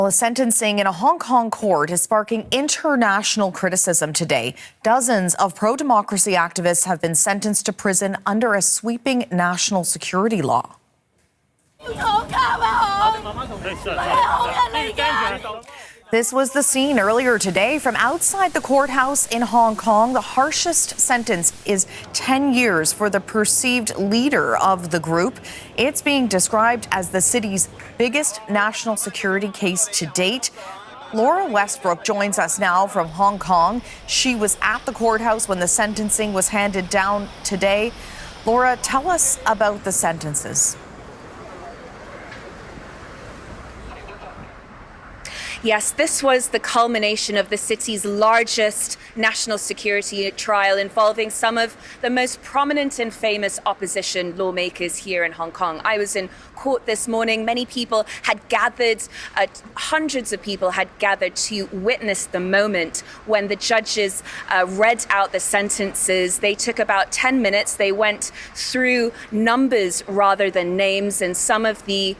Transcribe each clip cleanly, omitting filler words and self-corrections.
Well, a sentencing in a Hong Kong court is sparking international criticism today. Dozens of pro-democracy activists have been sentenced to prison under a sweeping national security law. This was the scene earlier today from outside the courthouse in Hong Kong. The harshest sentence is 10 years for the perceived leader of the group. It's being described as the city's biggest national security case to date. Laura Westbrook joins us now from Hong Kong. She was at the courthouse when the sentencing was handed down today. Laura, tell us about the sentences. Yes, this was the culmination of the city's largest national security trial involving some of the most prominent and famous opposition lawmakers here in Hong Kong. I was in court this morning. Many people had gathered, hundreds of people had gathered to witness the moment when the judges read out the sentences. They took about 10 minutes. They went through numbers rather than names, and some of the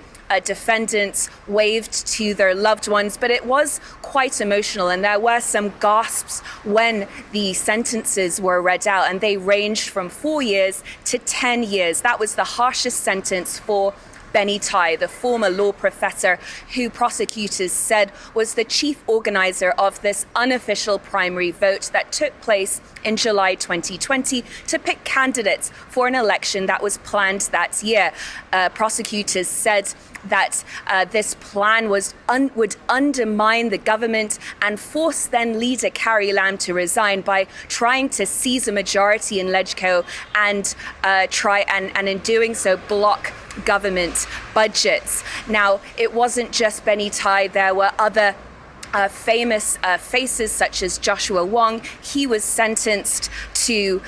defendants waved to their loved ones, but it was quite emotional, and there were some gasps when the sentences were read out, and they ranged from 4 years to 10 years. That was the harshest sentence for Benny Tai, the former law professor who prosecutors said was the chief organizer of this unofficial primary vote that took place in July 2020 to pick candidates for an election that was planned that year. Prosecutors said that this plan would undermine the government and force then leader Carrie Lam to resign by trying to seize a majority in Ledgeco and and in doing so block government budgets. Now, it wasn't just Benny Tai. There were other famous faces such as Joshua Wong. He was sentenced to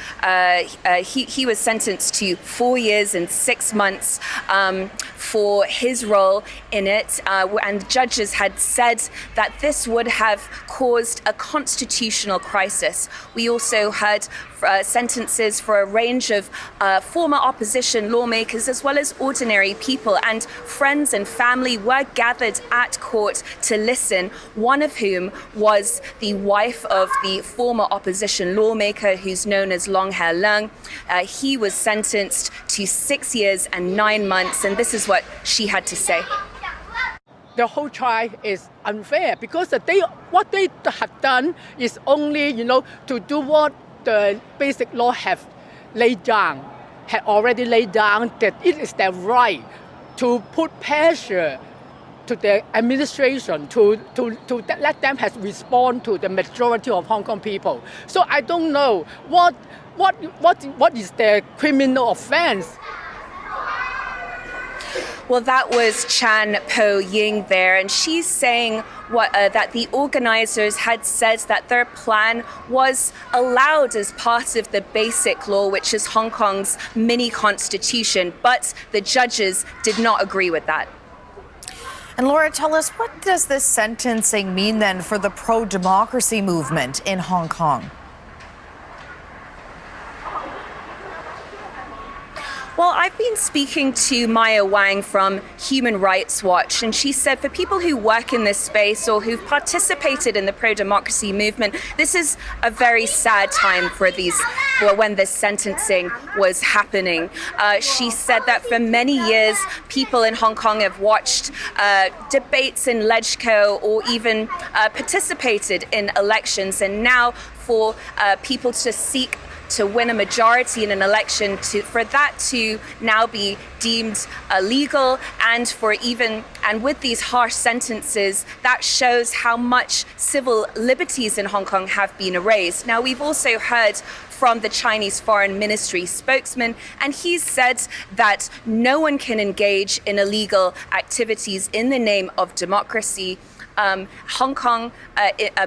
4 years and 6 months for his role in it, and judges had said that this would have caused a constitutional crisis. We also heard sentences for a range of former opposition lawmakers as well as ordinary people, and friends and family were gathered at court to listen, one of whom was the wife of the former opposition lawmaker who's known as Long Hair Leung. He was sentenced to 6 years and 9 months, and this is what she had to say. The whole trial is unfair because what they have done is only, to do what the basic law had already laid down, that it is their right to put pressure to the administration to let them respond to the majority of Hong Kong people. So I don't know what is their criminal offense. Well, that was Chan Po Ying there, and she's saying that the organizers had said that their plan was allowed as part of the basic law, which is Hong Kong's mini constitution, but the judges did not agree with that. And Laura, tell us, what does this sentencing mean then for the pro-democracy movement in Hong Kong? Well, I've been speaking to Maya Wang from Human Rights Watch, and she said for people who work in this space or who've participated in the pro-democracy movement, this is a very sad time for when this sentencing was happening. She said that for many years, people in Hong Kong have watched debates in Ledgeco or even participated in elections, and now for people to seek to win a majority in an election, for that to now be deemed illegal, and with these harsh sentences, that shows how much civil liberties in Hong Kong have been erased. Now, we've also heard from the Chinese Foreign Ministry spokesman, and he said that no one can engage in illegal activities in the name of democracy.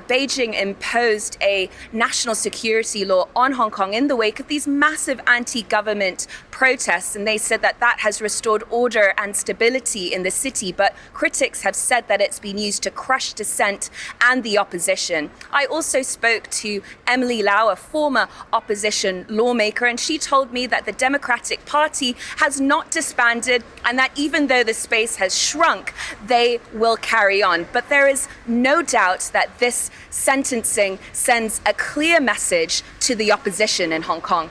Beijing imposed a national security law on Hong Kong in the wake of these massive anti-government protests, and they said that that has restored order and stability in the city. But critics have said that it's been used to crush dissent and the opposition. I also spoke to Emily Lau, a former opposition lawmaker, and she told me that the Democratic Party has not disbanded and that even though the space has shrunk, they will carry on. But there is no doubt that this sentencing sends a clear message to the opposition in Hong Kong.